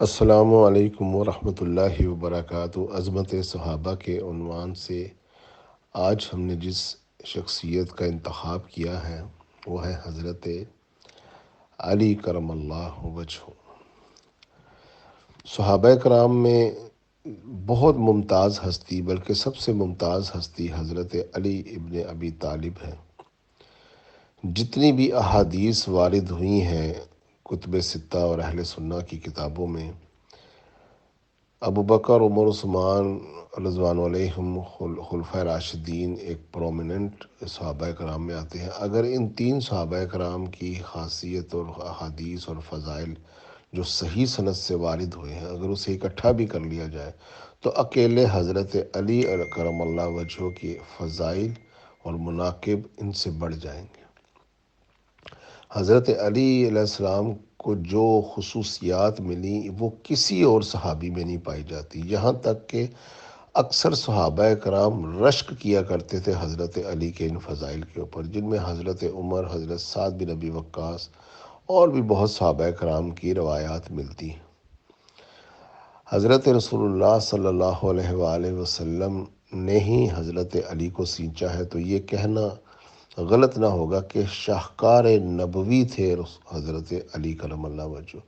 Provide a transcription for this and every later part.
السلام علیکم ورحمۃ اللہ وبرکاتہ۔ عظمت صحابہ کے عنوان سے آج ہم نے جس شخصیت کا انتخاب کیا ہے وہ ہے حضرت علی کرم اللہ وجہ۔ صحابہ کرام میں بہت ممتاز ہستی، بلکہ سب سے ممتاز ہستی حضرت علی ابن ابی طالب ہے۔ جتنی بھی احادیث وارد ہوئی ہیں کتب ستہ اور اہل سنہ کی کتابوں میں، ابو بکر، عمر، عثمان رضوان علیہم خلفۂ راشدین ایک پرومیننٹ صحابہ کرام میں آتے ہیں۔ اگر ان تین صحابہ کرام کی خاصیت اور احادیث اور فضائل جو صحیح سند سے وارد ہوئے ہیں، اگر اسے اکٹھا بھی کر لیا جائے تو اکیلے حضرت علی کرم اللہ وجہ کے فضائل اور مناقب ان سے بڑھ جائیں گے۔ حضرت علی علیہ السلام کو جو خصوصیات ملی وہ کسی اور صحابی میں نہیں پائی جاتی، یہاں تک کہ اکثر صحابہ کرام رشک کیا کرتے تھے حضرت علی کے ان فضائل کے اوپر، جن میں حضرت عمر، حضرت سعد بن ابی وقاص اور بھی بہت صحابہ کرام کی روایات ملتی ہیں۔ حضرت رسول اللہ صلی اللہ علیہ وآلہ وسلم نے ہی حضرت علی کو سینچا ہے، تو یہ کہنا غلط نہ ہوگا کہ شاہکار نبوی تھے حضرت علی کرم اللہ وجہ۔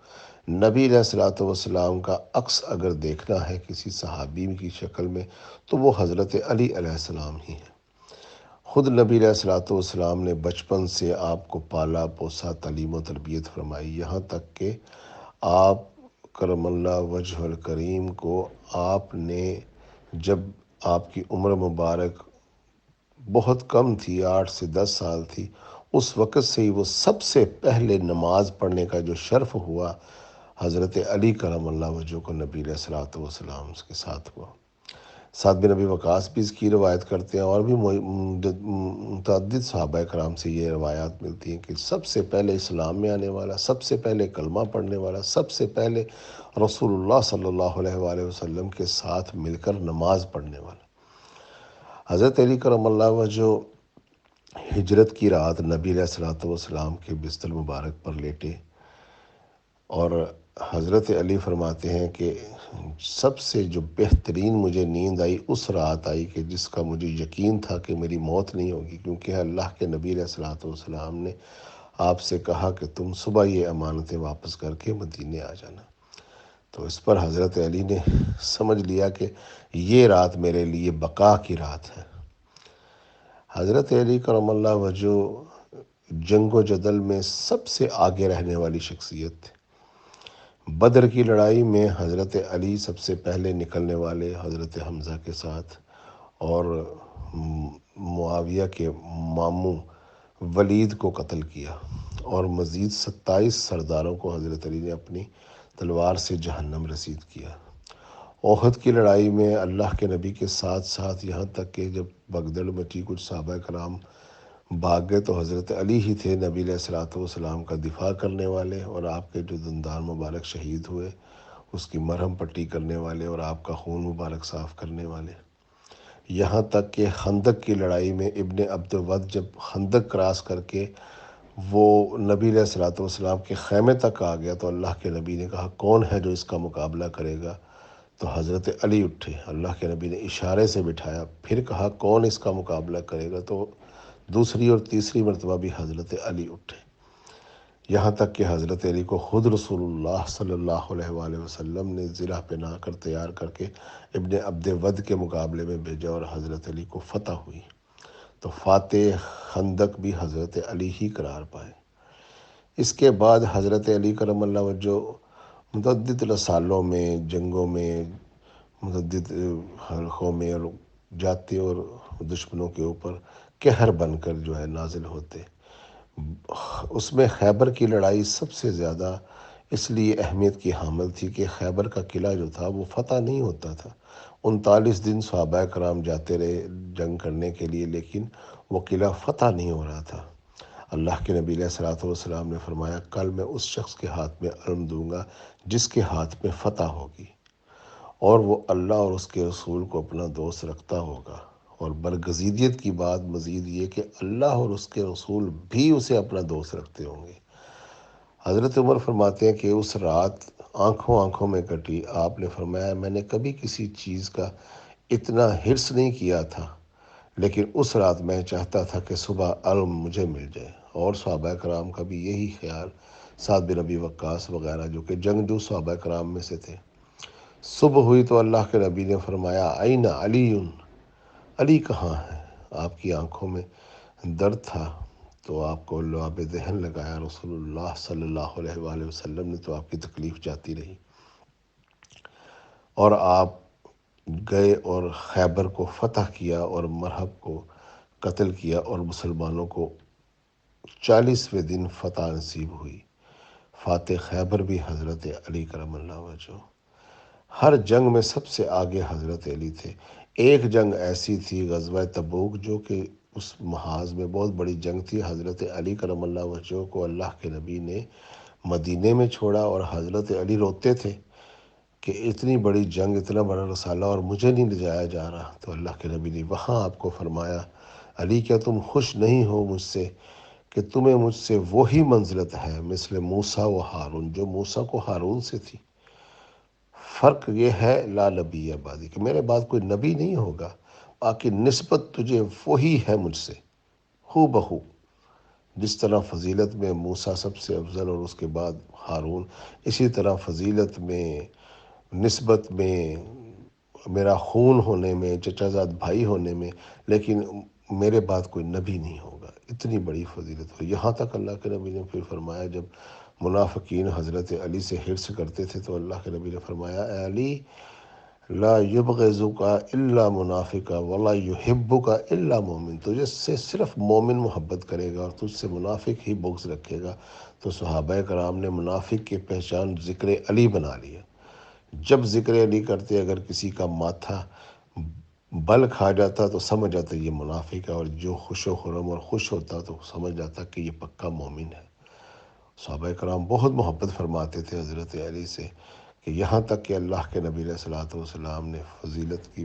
نبی علیہ الصلوۃ والسلام کا عکس اگر دیکھنا ہے کسی صحابی کی شکل میں تو وہ حضرت علی علیہ السلام ہی ہیں۔ خود نبی علیہ الصلوۃ والسلام نے بچپن سے آپ کو پالا پوسا، تعلیم و تربیت فرمائی، یہاں تک کہ آپ کرم اللہ وجہ الکریم کو آپ نے جب آپ کی عمر مبارک بہت کم تھی، 8 سے 10 سال تھی، اس وقت سے ہی وہ سب سے پہلے نماز پڑھنے کا جو شرف ہوا حضرت علی کرم اللہ وجہ کو نبی علیہ الصلوۃ والسلام کے ساتھ ہوا۔ سعد بن ابی وقاص بھی اس کی روایت کرتے ہیں، اور بھی متعدد صحابہ کرام سے یہ روایات ملتی ہیں کہ سب سے پہلے اسلام میں آنے والا، سب سے پہلے کلمہ پڑھنے والا، سب سے پہلے رسول اللہ صلی اللہ علیہ وآلہ وسلم کے ساتھ مل کر نماز پڑھنے والا حضرت علی کرم اللہ وجہ ہجرت کی رات نبی علیہ الصلوۃ والسلام کے بستر مبارک پر لیٹے، اور حضرت علی فرماتے ہیں کہ سب سے جو بہترین مجھے نیند آئی اس رات آئی کہ جس کا مجھے یقین تھا کہ میری موت نہیں ہوگی، کیونکہ اللہ کے نبی علیہ الصلوۃ والسلام نے آپ سے کہا کہ تم صبح یہ امانتیں واپس کر کے مدینے آ جانا۔ تو اس پر حضرت علی نے سمجھ لیا کہ یہ رات میرے لیے بقا کی رات ہے۔ حضرت علی کرم اللہ وجہ جنگ و جدل میں سب سے آگے رہنے والی شخصیت تھے۔ بدر کی لڑائی میں حضرت علی سب سے پہلے نکلنے والے حضرت حمزہ کے ساتھ، اور معاویہ کے ماموں ولید کو قتل کیا، اور مزید 27 سرداروں کو حضرت علی نے اپنی تلوار سے جہنم رسید کیا۔ احد کی لڑائی میں اللہ کے نبی کے ساتھ ساتھ، یہاں تک کہ جب بگدڑ مچی کچھ صحابہ کرام بھاگ گئے تو حضرت علی ہی تھے نبی علیہ الصلوۃ والسلام کا دفاع کرنے والے، اور آپ کے جو دندان مبارک شہید ہوئے اس کی مرہم پٹی کرنے والے اور آپ کا خون مبارک صاف کرنے والے۔ یہاں تک کہ خندق کی لڑائی میں ابن عبد ود جب خندق کراس کر کے وہ نبی علیہ الصلوۃ والسلام کے خیمے تک آ گیا تو اللہ کے نبی نے کہا کون ہے جو اس کا مقابلہ کرے گا؟ تو حضرت علی اٹھے، اللہ کے نبی نے اشارے سے بٹھایا، پھر کہا کون اس کا مقابلہ کرے گا؟ تو دوسری اور تیسری مرتبہ بھی حضرت علی اٹھے، یہاں تک کہ حضرت علی کو خود رسول اللہ صلی اللہ علیہ وآلہ وسلم نے ضلع پہنا کر تیار کر کے ابن عبد ود کے مقابلے میں بھیجا، اور حضرت علی کو فتح ہوئی۔ تو فاتح خندق بھی حضرت علی ہی قرار پائے۔ اس کے بعد حضرت علی کرم اللہ وجہ متعدد رسالوں میں، جنگوں میں، متعدد حلقوں میں اور جاتے اور دشمنوں کے اوپر قہر بن کر جو ہے نازل ہوتے۔ اس میں خیبر کی لڑائی سب سے زیادہ اس لیے اہمیت کی حامل تھی کہ خیبر کا قلعہ جو تھا وہ فتح نہیں ہوتا تھا۔ 39 دن صحابہ کرام جاتے رہے جنگ کرنے کے لیے، لیکن وہ قلعہ فتح نہیں ہو رہا تھا۔ اللہ کے نبی علیہ الصلوۃ والسلام نے فرمایا کل میں اس شخص کے ہاتھ میں علم دوں گا جس کے ہاتھ میں فتح ہوگی، اور وہ اللہ اور اس کے رسول کو اپنا دوست رکھتا ہوگا، اور برگزیدیت کی بات مزید یہ کہ اللہ اور اس کے رسول بھی اسے اپنا دوست رکھتے ہوں گے۔ حضرت عمر فرماتے ہیں کہ اس رات آنکھوں آنکھوں میں کٹی۔ آپ نے فرمایا میں نے کبھی کسی چیز کا اتنا حرص نہیں کیا تھا، لیکن اس رات میں چاہتا تھا کہ صبح علم مجھے مل جائے۔ اور صحابہ کرام کا بھی یہی خیال، سعد بن ابی وقاص وغیرہ جو کہ جنگجو صحابہ کرام میں سے تھے۔ صبح ہوئی تو اللہ کے نبی نے فرمایا آئین علی، علی کہاں ہے؟ آپ کی آنکھوں میں درد تھا تو آپ کو لعاب دہن لگایا رسول اللہ صلی اللہ علیہ وآلہ وسلم نے، تو آپ کی تکلیف جاتی رہی، اور آپ گئے اور خیبر کو فتح کیا اور مرہب کو قتل کیا، اور مسلمانوں کو 40ویں دن فتح نصیب ہوئی۔ فاتح خیبر بھی حضرت علی کرم اللہ وجہ۔ ہر جنگ میں سب سے آگے حضرت علی تھے۔ ایک جنگ ایسی تھی غزوہ تبوک جو کہ اس محاذ میں بہت بڑی جنگ تھی، حضرت علی کرم اللہ وجہ کو اللہ کے نبی نے مدینے میں چھوڑا، اور حضرت علی روتے تھے کہ اتنی بڑی جنگ، اتنا بڑا رسالہ اور مجھے نہیں لے جایا جا رہا۔ تو اللہ کے نبی نے وہاں آپ کو فرمایا علی کیا تم خوش نہیں ہو مجھ سے کہ تمہیں مجھ سے وہی منزلت ہے مثل موسیٰ و ہارون جو موسیٰ کو ہارون سے تھی۔ فرق یہ ہے لا نبی بعدی کہ میرے بعد کوئی نبی نہیں ہوگا، باقی نسبت تجھے وہی ہے مجھ سے ہو بہو۔ جس طرح فضیلت میں موسیٰ سب سے افضل اور اس کے بعد ہارون، اسی طرح فضیلت میں، نسبت میں، میرا خون ہونے میں، چچا زاد بھائی ہونے میں، لیکن میرے بعد کوئی نبی نہیں ہوگا، اتنی بڑی فضیلت ہو۔ یہاں تک اللہ کے نبی نے پھر فرمایا، جب منافقین حضرت علی سے حرص کرتے تھے تو اللہ کے نبی نے فرمایا اے علی لا یبغضک الا منافقا ولا یحبک الا مومن، تجھے سے صرف مومن محبت کرے گا اور تجھ سے منافق ہی بغض رکھے گا۔ تو صحابہ کرام نے منافق کی پہچان ذکر علی بنا لیا۔ جب ذکر علی کرتے اگر کسی کا ماتھا بل کھا جاتا تو سمجھ جاتا یہ منافق ہے، اور جو خوش و خرم اور خوش ہوتا تو سمجھ جاتا کہ یہ پکا مومن ہے۔ صحابہ کرام بہت محبت فرماتے تھے حضرت علی سے، کہ یہاں تک کہ اللہ کے نبی علیہ الصلوۃ والسلام نے فضیلت کی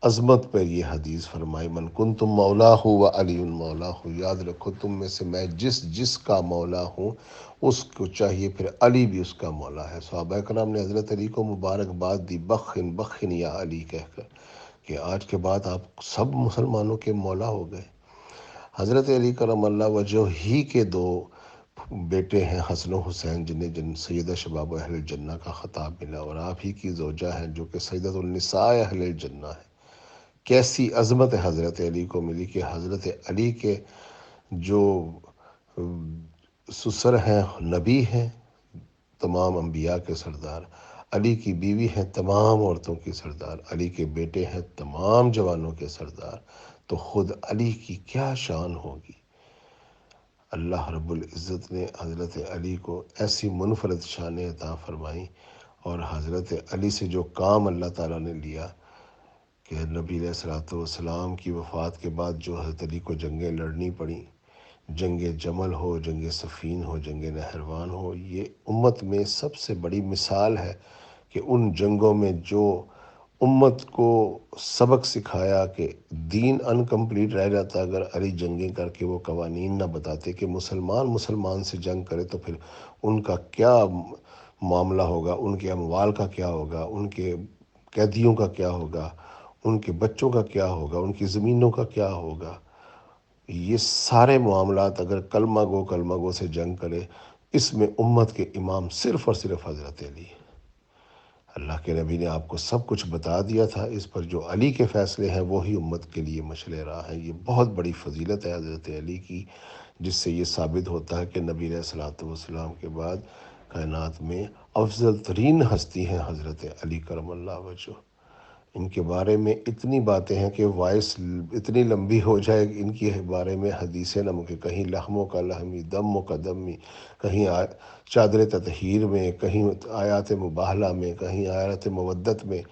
عظمت پر یہ حدیث فرمائی من کنتم مولا ہو و علی مولا ہو، یاد رکھو تم میں سے میں جس کا مولا ہوں اس کو چاہیے پھر علی بھی اس کا مولا ہے۔ صحابہ کرام نے حضرت علی کو مبارکباد دی، بخن بخن یا علی کہہ کر، کہ آج کے بعد آپ سب مسلمانوں کے مولا ہو گئے۔ حضرت علی کرم اللہ وجہ ہی کے دو بیٹے ہیں حسن و حسین، جنہیں سیدہ شباب اہل الجنہ کا خطاب ملا، اور آپ ہی کی زوجہ ہیں جو کہ سیدۃ النساء اہل الجنہ ہے۔ کیسی عظمت حضرت علی کو ملی کہ حضرت علی کے جو سسر ہیں نبی ہیں، تمام انبیاء کے سردار، علی کی بیوی ہیں تمام عورتوں کی سردار، علی کے بیٹے ہیں تمام جوانوں کے سردار، تو خود علی کی کیا شان ہوگی۔ اللہ رب العزت نے حضرت علی کو ایسی منفرد شان عطا فرمائی، اور حضرت علی سے جو کام اللہ تعالیٰ نے لیا کہ نبی علیہ الصلوۃ والسلام کی وفات کے بعد جو حضرت علی کو جنگیں لڑنی پڑیں، جنگ جمل ہو، جنگ صفین ہو، جنگ نہروان ہو، یہ امت میں سب سے بڑی مثال ہے کہ ان جنگوں میں جو امت کو سبق سکھایا کہ دین انکمپلیٹ رہ جاتا اگر علی جنگیں کر کے وہ قوانین نہ بتاتے کہ مسلمان مسلمان سے جنگ کرے تو پھر ان کا کیا معاملہ ہوگا، ان کے اموال کا کیا ہوگا، ان کے قیدیوں کا کیا ہوگا، ان کے بچوں کا کیا ہوگا، ان کی زمینوں کا کیا ہوگا۔ یہ سارے معاملات اگر کلمہ گو سے جنگ کرے، اس میں امت کے امام صرف اور صرف حضرت علی ہے۔ اللہ کے نبی نے آپ کو سب کچھ بتا دیا تھا، اس پر جو علی کے فیصلے ہیں وہی امت کے لیے مشعل راہ ہیں۔ یہ بہت بڑی فضیلت ہے حضرت علی کی، جس سے یہ ثابت ہوتا ہے کہ نبی علیہ الصلوۃ والسلام کے بعد کائنات میں افضل ترین ہستی ہیں حضرت علی کرم اللہ وجہ۔ ان کے بارے میں اتنی باتیں ہیں کہ وائس اتنی لمبی ہو جائے گی ان کے بارے میں حدیثیں نہ مکے، کہیں لحموں کا لحمی، دم کا دمی، کہیں چادر تطہیر میں، کہیں آیات مباہلہ میں، کہیں آیات مودت میں۔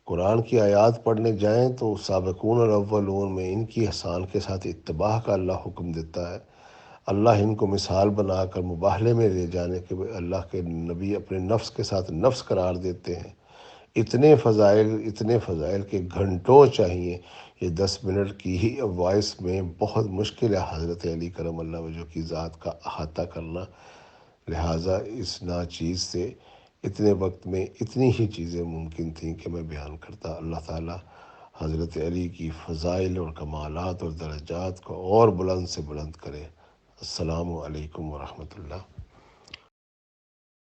قرآن کی آیات پڑھنے جائیں تو سابقون الاولون میں ان کی احسان کے ساتھ اتباع کا اللہ حکم دیتا ہے۔ اللہ ان کو مثال بنا کر مباہلے میں لے جانے کے اللہ کے نبی اپنے نفس کے ساتھ نفس قرار دیتے ہیں۔ اتنے فضائل کے گھنٹوں چاہیے، یہ 10 منٹ کی ہی وائس میں بہت مشکل ہے حضرت علی کرم اللہ وجہ کی ذات کا احاطہ کرنا۔ لہٰذا اس ناچیز سے اتنے وقت میں اتنی ہی چیزیں ممکن تھیں کہ میں بیان کرتا۔ اللہ تعالیٰ حضرت علی کی فضائل اور کمالات اور درجات کو اور بلند سے بلند کرے۔ السلام علیکم ورحمۃ اللہ۔